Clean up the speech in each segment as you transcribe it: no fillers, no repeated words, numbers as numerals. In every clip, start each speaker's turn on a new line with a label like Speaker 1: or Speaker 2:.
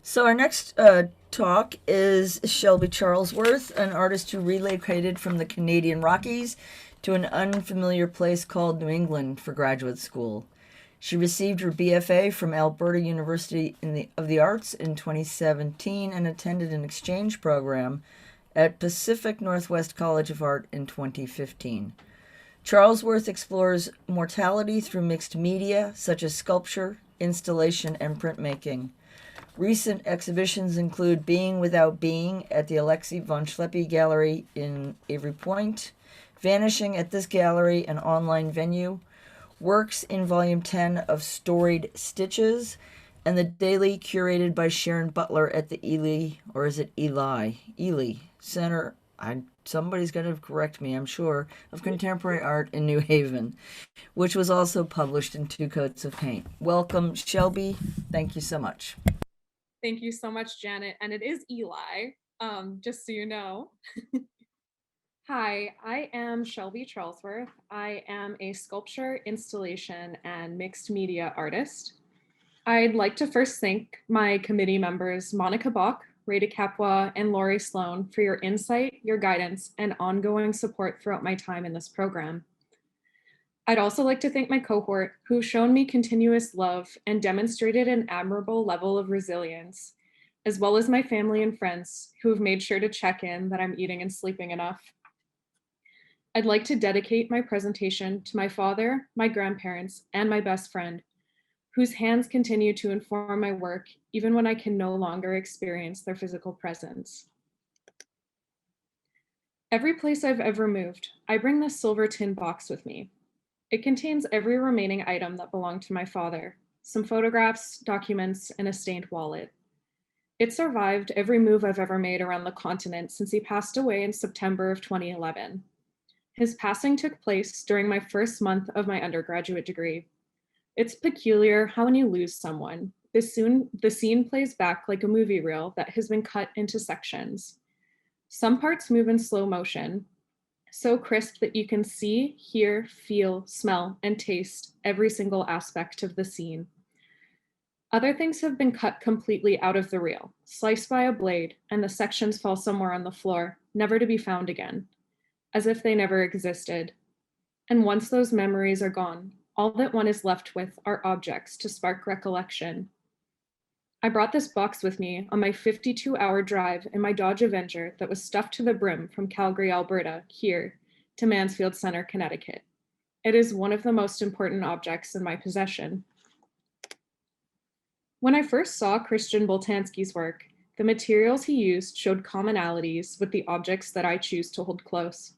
Speaker 1: So our next talk is Shelby Charlesworth, an artist who relocated from the Canadian Rockies to an unfamiliar place called New England for graduate school. She received her BFA from Alberta University of the Arts in 2017 and attended an exchange program at Pacific Northwest College of Art in 2015. Charlesworth explores mortality through mixed media such as sculpture, installation, and printmaking. Recent exhibitions include Being Without Being at the Alexei von Schleppe Gallery in Avery Point, Vanishing at this gallery, an online venue, Works in Volume 10 of Storied Stitches, and The Daily curated by Sharon Butler at the Ely, or is it Eli? Ely Center, somebody's going to correct me, I'm sure, of Contemporary Art in New Haven, which was also published in Two Coats of Paint. Welcome, Shelby. Thank you so much.
Speaker 2: Thank you so much, Janet. And it is Eli, just so you know. Hi, I am Shelby Charlesworth. I am a sculpture, installation, and mixed media artist. I'd like to first thank my committee members, Monica Bach, Rita Capua, and Lori Sloan for your insight, your guidance, and ongoing support throughout my time in this program. I'd also like to thank my cohort who've shown me continuous love and demonstrated an admirable level of resilience, as well as my family and friends who have made sure to check in that I'm eating and sleeping enough. I'd like to dedicate my presentation to my father, my grandparents, and my best friend, whose hands continue to inform my work even when I can no longer experience their physical presence. Every place I've ever moved, I bring this silver tin box with me. It contains every remaining item that belonged to my father, some photographs, documents, and a stained wallet. It survived every move I've ever made around the continent since he passed away in September of 2011. His passing took place during my first month of my undergraduate degree. It's peculiar how when you lose someone, the scene plays back like a movie reel that has been cut into sections. Some parts move in slow motion, so crisp that you can see, hear, feel, smell, and taste every single aspect of the scene. Other things have been cut completely out of the reel, sliced by a blade, and the sections fall somewhere on the floor, never to be found again, as if they never existed. And once those memories are gone, all that one is left with are objects to spark recollection. I brought this box with me on my 52-hour drive in my Dodge Avenger that was stuffed to the brim from Calgary, Alberta, here to Mansfield Center, Connecticut. It is one of the most important objects in my possession. When I first saw Christian Boltanski's work, the materials he used showed commonalities with the objects that I choose to hold close.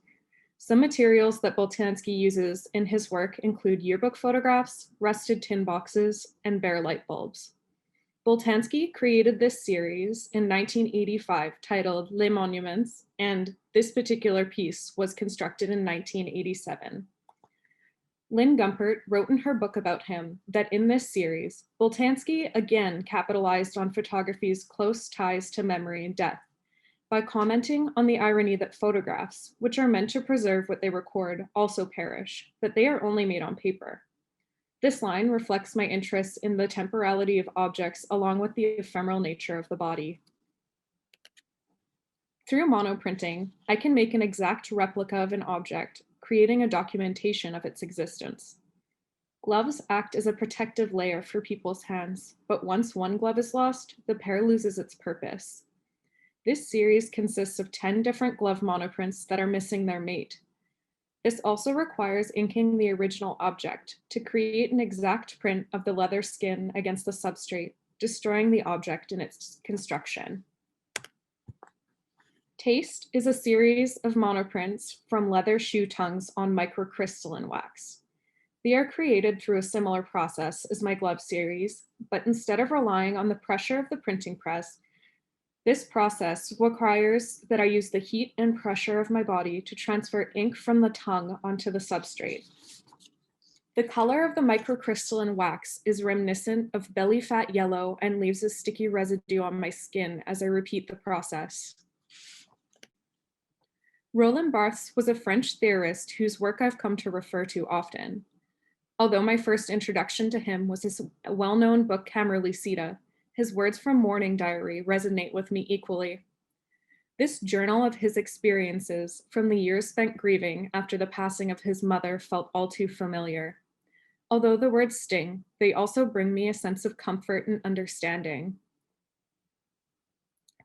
Speaker 2: Some materials that Boltanski uses in his work include yearbook photographs, rusted tin boxes, and bare light bulbs. Boltanski created this series in 1985 titled Les Monuments, and this particular piece was constructed in 1987. Lynn Gumpert wrote in her book about him that in this series, Boltanski again capitalized on photography's close ties to memory and death by commenting on the irony that photographs, which are meant to preserve what they record, also perish, that they are only made on paper. This line reflects my interest in the temporality of objects along with the ephemeral nature of the body. Through monoprinting, I can make an exact replica of an object, creating a documentation of its existence. Gloves act as a protective layer for people's hands, but once one glove is lost, the pair loses its purpose. This series consists of 10 different glove monoprints that are missing their mate. This also requires inking the original object to create an exact print of the leather skin against the substrate, destroying the object in its construction. Taste is a series of monoprints from leather shoe tongues on microcrystalline wax. They are created through a similar process as my glove series, but instead of relying on the pressure of the printing press, this process requires that I use the heat and pressure of my body to transfer ink from the tongue onto the substrate. The color of the microcrystalline wax is reminiscent of belly fat yellow and leaves a sticky residue on my skin as I repeat the process. Roland Barthes was a French theorist whose work I've come to refer to often. Although my first introduction to him was his well-known book Camerlicida, His words from Morning Diary resonate with me equally. This journal of his experiences from the years spent grieving after the passing of his mother felt all too familiar. Although the words sting, they also bring me a sense of comfort and understanding.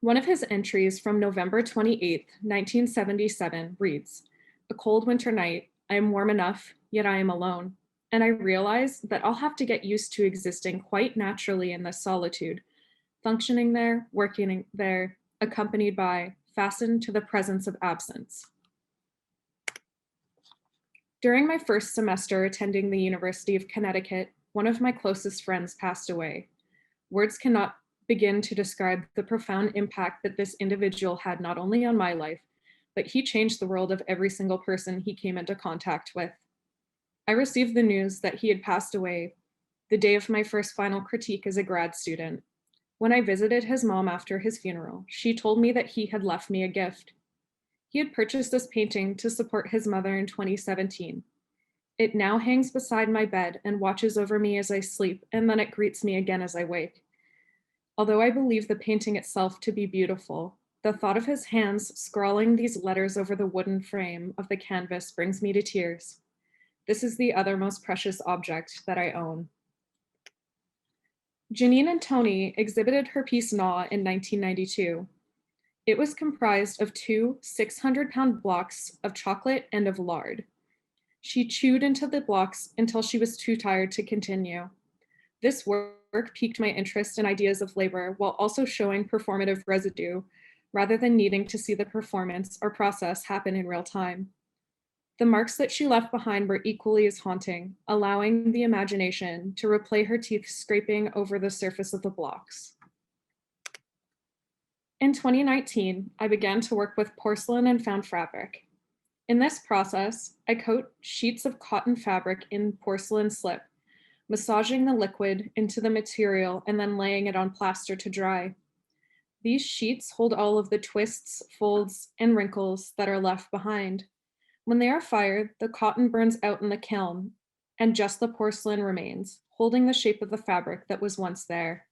Speaker 2: One of his entries from November 28th, 1977 reads, "A cold winter night, I am warm enough, yet I am alone. And I realize that I'll have to get used to existing quite naturally in this solitude, functioning there, working there, accompanied by, fastened to the presence of absence." During my first semester attending the University of Connecticut, one of my closest friends passed away. Words cannot begin to describe the profound impact that this individual had not only on my life, but he changed the world of every single person he came into contact with. I received the news that he had passed away the day of my first final critique as a grad student. When I visited his mom after his funeral, she told me that he had left me a gift. He had purchased this painting to support his mother in 2017. It now hangs beside my bed and watches over me as I sleep, and then it greets me again as I wake. Although I believe the painting itself to be beautiful, the thought of his hands scrawling these letters over the wooden frame of the canvas brings me to tears. This is the other most precious object that I own. Janine and Tony exhibited her piece Gnaw in 1992. It was comprised of two 600-pound blocks of chocolate and of lard. She chewed into the blocks until she was too tired to continue. This work piqued my interest in ideas of labor while also showing performative residue, rather than needing to see the performance or process happen in real time. The marks that she left behind were equally as haunting, allowing the imagination to replay her teeth scraping over the surface of the blocks. In 2019, I began to work with porcelain and found fabric. In this process, I coat sheets of cotton fabric in porcelain slip, massaging the liquid into the material and then laying it on plaster to dry. These sheets hold all of the twists, folds, and wrinkles that are left behind. When they are fired, the cotton burns out in the kiln, and just the porcelain remains, holding the shape of the fabric that was once there.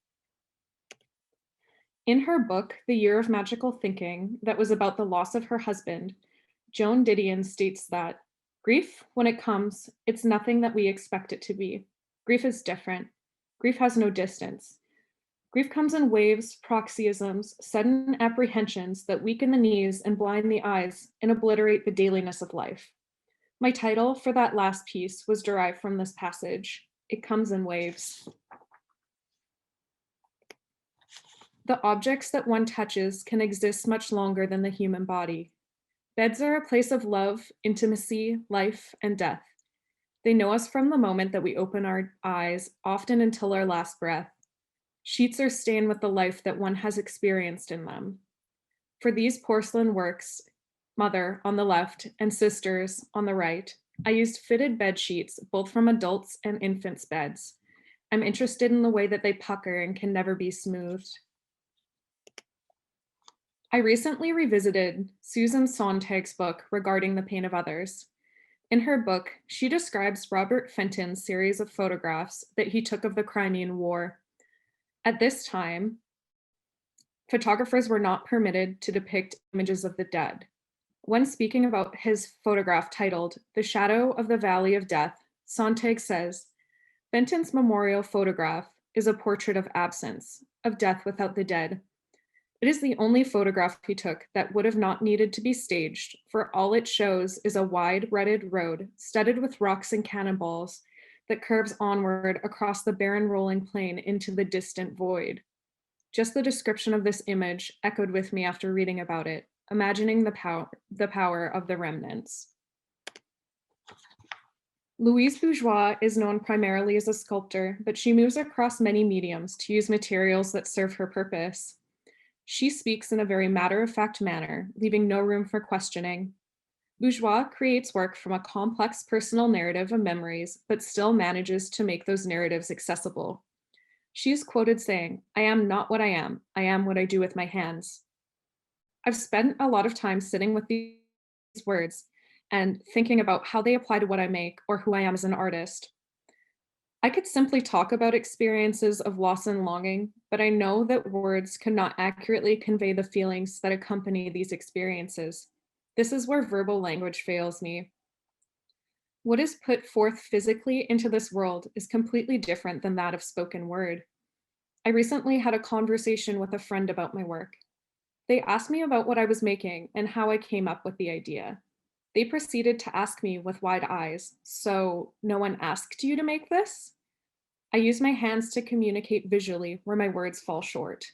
Speaker 2: In her book, The Year of Magical Thinking, that was about the loss of her husband, Joan Didion states that grief, when it comes, it's nothing that we expect it to be. Grief is different. Grief has no distance. Grief comes in waves, paroxysms, sudden apprehensions that weaken the knees and blind the eyes and obliterate the dailiness of life. My title for that last piece was derived from this passage. It comes in waves. The objects that one touches can exist much longer than the human body. Beds are a place of love, intimacy, life, and death. They know us from the moment that we open our eyes, often until our last breath. Sheets are stained with the life that one has experienced in them. For these porcelain works, Mother on the left and Sisters on the right, I used fitted bed sheets, both from adults and infants' beds. I'm interested in the way that they pucker and can never be smoothed. I recently revisited Susan Sontag's book regarding the pain of others. In her book, she describes Robert Fenton's series of photographs that he took of the Crimean War. At this time, photographers were not permitted to depict images of the dead. When speaking about his photograph titled "The Shadow of the Valley of Death," Sontag says, "Fenton's memorial photograph is a portrait of absence, of death without the dead. It is the only photograph he took that would have not needed to be staged, for all it shows is a wide, rutted road studded with rocks and cannonballs that curves onward across the barren rolling plain into the distant void." Just the description of this image echoed with me after reading about it, imagining the power of the remnants. Louise Bourgeois is known primarily as a sculptor, but she moves across many mediums to use materials that serve her purpose. She speaks in a very matter-of-fact manner, leaving no room for questioning. Bourgeois creates work from a complex personal narrative of memories, but still manages to make those narratives accessible. She is quoted saying, "I am not what I am what I do with my hands." I've spent a lot of time sitting with these words and thinking about how they apply to what I make or who I am as an artist. I could simply talk about experiences of loss and longing, but I know that words could not accurately convey the feelings that accompany these experiences. This is where verbal language fails me. What is put forth physically into this world is completely different than that of spoken word. I recently had a conversation with a friend about my work. They asked me about what I was making and how I came up with the idea. They proceeded to ask me with wide eyes, "So, no one asked you to make this?" I use my hands to communicate visually where my words fall short.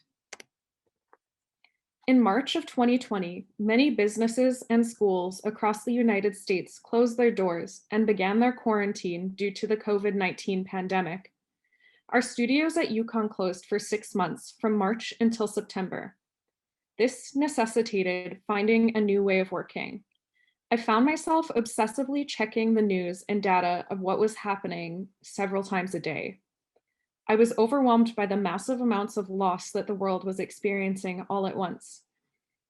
Speaker 2: In March of 2020, many businesses and schools across the United States closed their doors and began their quarantine due to the COVID-19 pandemic. Our studios at UConn closed for 6 months from March until September. This necessitated finding a new way of working. I found myself obsessively checking the news and data of what was happening several times a day. I was overwhelmed by the massive amounts of loss that the world was experiencing all at once.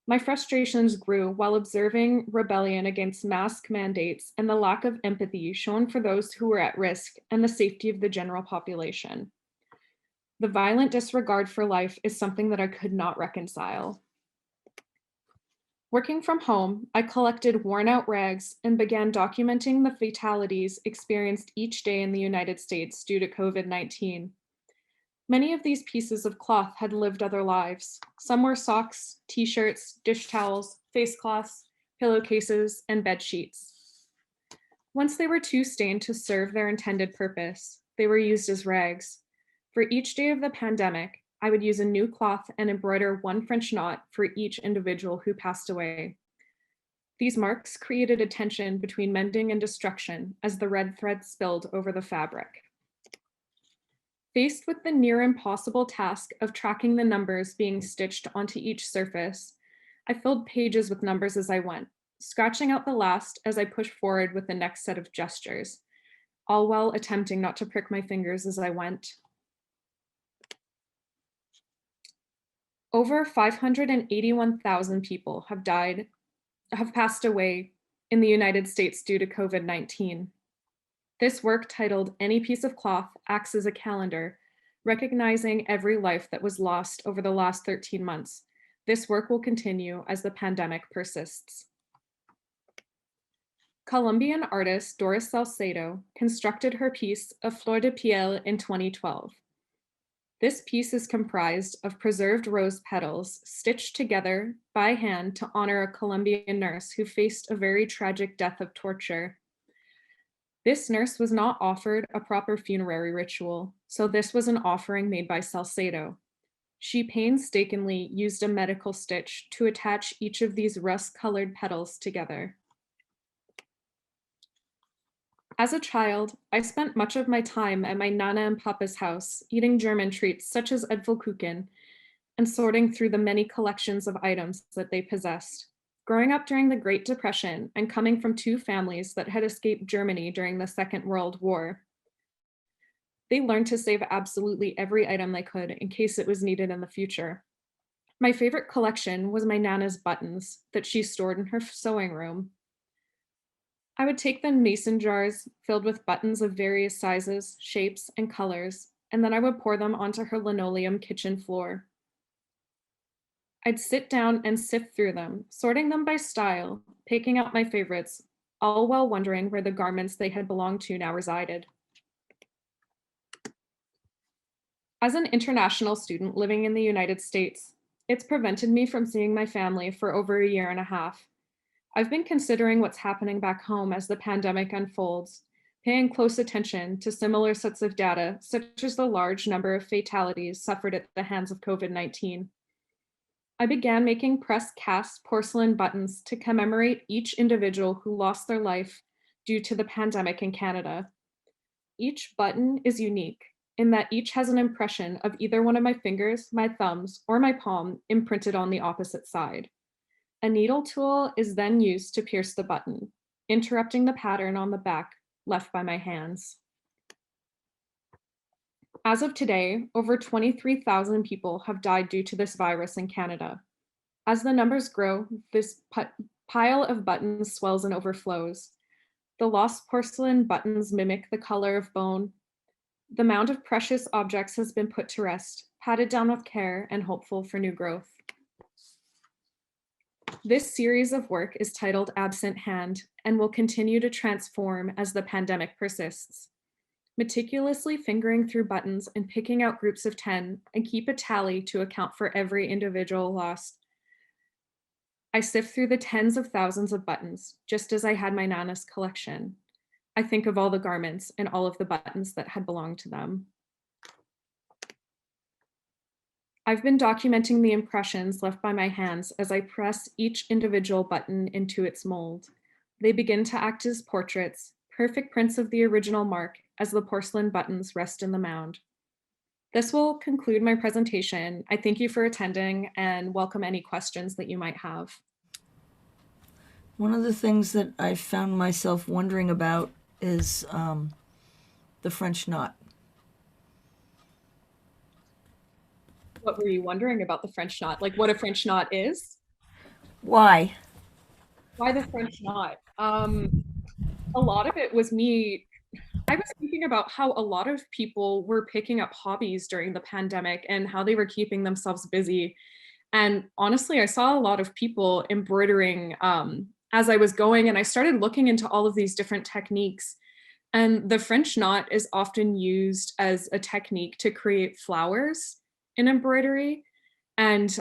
Speaker 2: My frustrations grew while observing rebellion against mask mandates and the lack of empathy shown for those who were at risk and the safety of the general population. The violent disregard for life is something that I could not reconcile. Working from home, I collected worn-out rags and began documenting the fatalities experienced each day in the United States due to COVID-19. Many of these pieces of cloth had lived other lives. Some were socks, t-shirts, dish towels, face cloths, pillowcases, and bed sheets. Once they were too stained to serve their intended purpose, they were used as rags. For each day of the pandemic, I would use a new cloth and embroider one French knot for each individual who passed away. These marks created a tension between mending and destruction as the red thread spilled over the fabric. Faced with the near impossible task of tracking the numbers being stitched onto each surface, I filled pages with numbers as I went, scratching out the last as I pushed forward with the next set of gestures, all while attempting not to prick my fingers as I went. Over 581,000 people have passed away in the United States due to COVID-19. This work, titled "Any Piece of Cloth Acts as a Calendar," recognizing every life that was lost over the last 13 months. This work will continue as the pandemic persists. Colombian artist Doris Salcedo constructed her piece of Flor de Piel in 2012. This piece is comprised of preserved rose petals stitched together by hand to honor a Colombian nurse who faced a very tragic death of torture. This nurse was not offered a proper funerary ritual, so this was an offering made by Salcedo. She painstakingly used a medical stitch to attach each of these rust-colored petals together. As a child, I spent much of my time at my Nana and Papa's house, eating German treats such as Äpfelkuchen, and sorting through the many collections of items that they possessed. Growing up during the Great Depression and coming from two families that had escaped Germany during the Second World War, they learned to save absolutely every item they could in case it was needed in the future. My favorite collection was my Nana's buttons that she stored in her sewing room. I would take the mason jars filled with buttons of various sizes, shapes, and colors, and then I would pour them onto her linoleum kitchen floor. I'd sit down and sift through them, sorting them by style, picking out my favorites, all while wondering where the garments they had belonged to now resided. As an international student living in the United States, it's prevented me from seeing my family for over a year and a half. I've been considering what's happening back home as the pandemic unfolds, paying close attention to similar sets of data, such as the large number of fatalities suffered at the hands of COVID-19. I began making press cast porcelain buttons to commemorate each individual who lost their life due to the pandemic in Canada. Each button is unique in that each has an impression of either one of my fingers, my thumbs, or my palm imprinted on the opposite side. A needle tool is then used to pierce the button, interrupting the pattern on the back left by my hands. As of today, over 23,000 people have died due to this virus in Canada. As the numbers grow, this pile of buttons swells and overflows. The lost porcelain buttons mimic the color of bone. The mound of precious objects has been put to rest, patted down with care and hopeful for new growth. This series of work is titled Absent Hand and will continue to transform as the pandemic persists. Meticulously fingering through buttons and picking out groups of 10 and keep a tally to account for every individual lost. I sift through the tens of thousands of buttons, just as I had my Nana's collection. I think of all the garments and all of the buttons that had belonged to them. I've been documenting the impressions left by my hands as I press each individual button into its mold. They begin to act as portraits, perfect prints of the original mark as the porcelain buttons rest in the mound. This will conclude my presentation. I thank you for attending and welcome any questions that you might have.
Speaker 1: One of the things that I found myself wondering about is the French knot.
Speaker 2: What were you wondering about the French knot? Like what a French knot is?
Speaker 1: Why?
Speaker 2: Why the French knot? A lot of it was me. I was thinking about how a lot of people were picking up hobbies during the pandemic and how they were keeping themselves busy. And honestly, I saw a lot of people embroidering as I was going, and I started looking into all of these different techniques. And the French knot is often used as a technique to create flowers in embroidery. And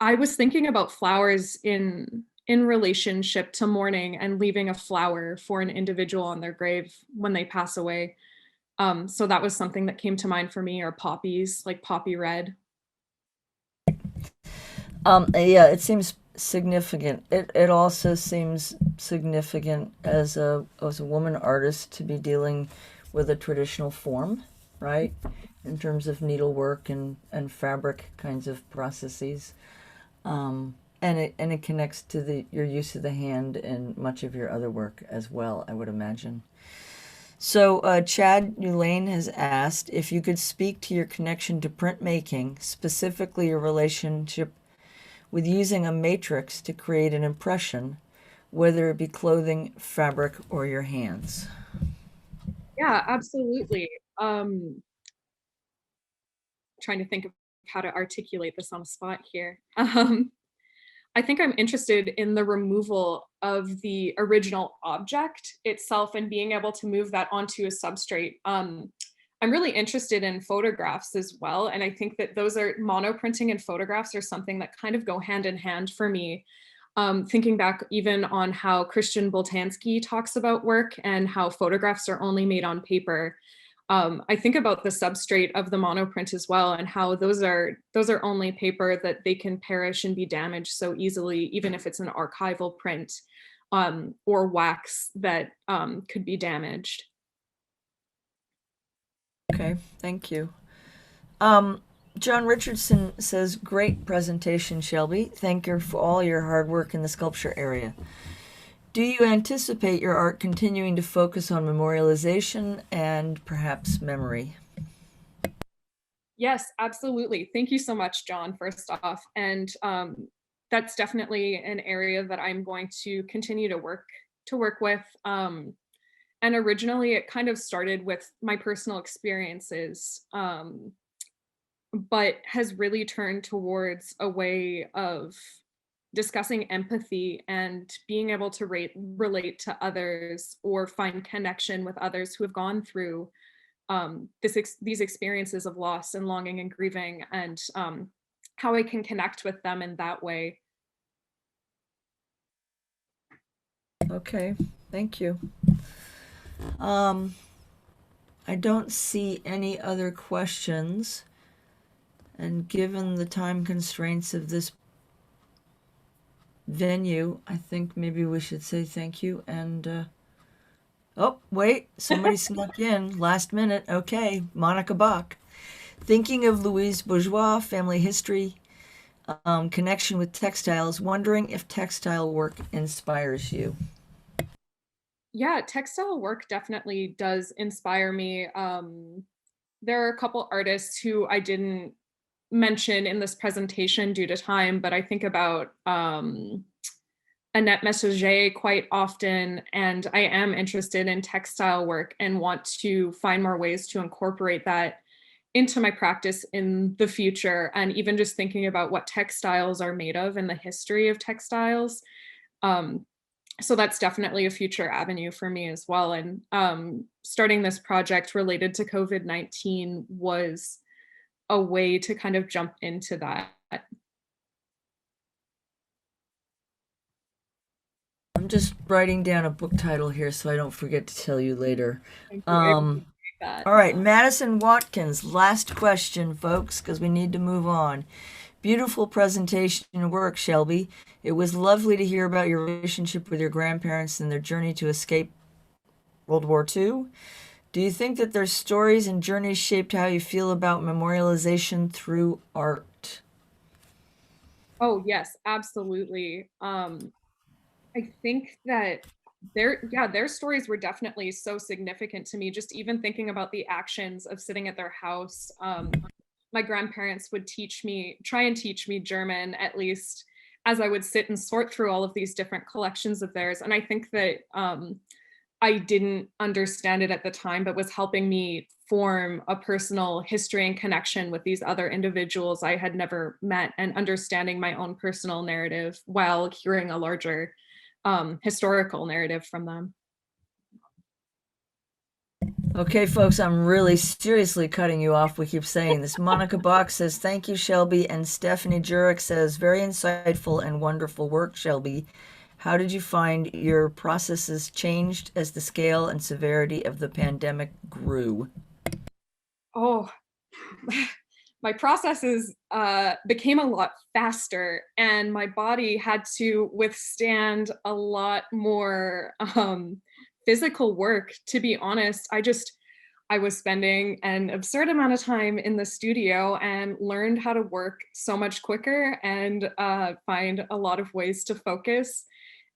Speaker 2: I was thinking about flowers in relationship to mourning and leaving a flower for an individual on their grave when they pass away. So that was something that came to mind for me, or poppies, like poppy red.
Speaker 1: Yeah, it seems significant. It also seems significant as a woman artist to be dealing with a traditional form, right? In terms of needlework and fabric kinds of processes. And it connects to your use of the hand in much of your other work as well, I would imagine. So Chad Newlane has asked if you could speak to your connection to printmaking, specifically your relationship with using a matrix to create an impression, whether it be clothing, fabric, or your hands.
Speaker 2: Yeah, absolutely. Trying to think of how to articulate this on the spot here. I think I'm interested in the removal of the original object itself and being able to move that onto a substrate. I'm really interested in photographs as well. And I think that those are monoprinting and photographs are something that kind of go hand in hand for me. Thinking back even on how Christian Boltanski talks about work and how photographs are only made on paper. I think about the substrate of the monoprint as well, and how those are only paper that they can perish and be damaged so easily, even if it's an archival print or wax that could be damaged.
Speaker 1: Okay, thank you. John Richardson says, great presentation, Shelby. Thank you for all your hard work in the sculpture area. Do you anticipate your art continuing to focus on memorialization and perhaps memory?
Speaker 2: Yes, absolutely. Thank you so much, John, first off. And that's definitely an area that I'm going to continue to work with. And originally it kind of started with my personal experiences, but has really turned towards a way of discussing empathy and being able to relate to others or find connection with others who have gone through these experiences of loss and longing and grieving, and how I can connect with them in that way.
Speaker 1: Okay, thank you. I don't see any other questions. And given the time constraints of this venue, I think maybe we should say thank you. And oh, wait, somebody snuck in last minute. Okay, Monica Bach. Thinking of Louise Bourgeois, family history, connection with textiles, wondering if textile work inspires you.
Speaker 2: Yeah, textile work definitely does inspire me. There are a couple artists who I didn't mention in this presentation due to time, but I think about Annette Messager quite often, and I am interested in textile work and want to find more ways to incorporate that into my practice in the future, and even just thinking about what textiles are made of and the history of textiles. Um, so that's definitely a future avenue for me as well. And starting this project related to COVID-19 was a way to kind of jump into that.
Speaker 1: I'm just writing down a book title here so I don't forget to tell you later.
Speaker 2: Thank you. I
Speaker 1: Um,
Speaker 2: appreciate that.
Speaker 1: all right, Madison Watkins, last question, folks, because we need to move on. Beautiful presentation and work, Shelby. It was lovely to hear about your relationship with your grandparents and their journey to escape World War II. Do you think that their stories and journeys shaped how you feel about memorialization through art?
Speaker 2: Oh, yes, absolutely. I think that their stories were definitely so significant to me. Just even thinking about the actions of sitting at their house. My grandparents would try and teach me German, at least as I would sit and sort through all of these different collections of theirs. And I think that I didn't understand it at the time, but was helping me form a personal history and connection with these other individuals I had never met, and understanding my own personal narrative while hearing a larger historical narrative from them.
Speaker 1: Okay, folks, I'm really seriously cutting you off. We keep saying this. Monica Bach says, thank you, Shelby. And Stephanie Jurek says, very insightful and wonderful work, Shelby. How did you find your processes changed as the scale and severity of the pandemic grew?
Speaker 2: Oh, my processes became a lot faster, and my body had to withstand a lot more physical work. To be honest, I was spending an absurd amount of time in the studio and learned how to work so much quicker and find a lot of ways to focus.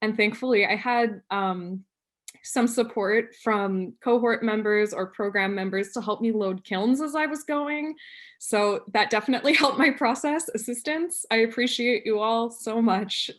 Speaker 2: And thankfully, I had some support from cohort members or program members to help me load kilns as I was going. So that definitely helped my process assistance. I appreciate you all so much.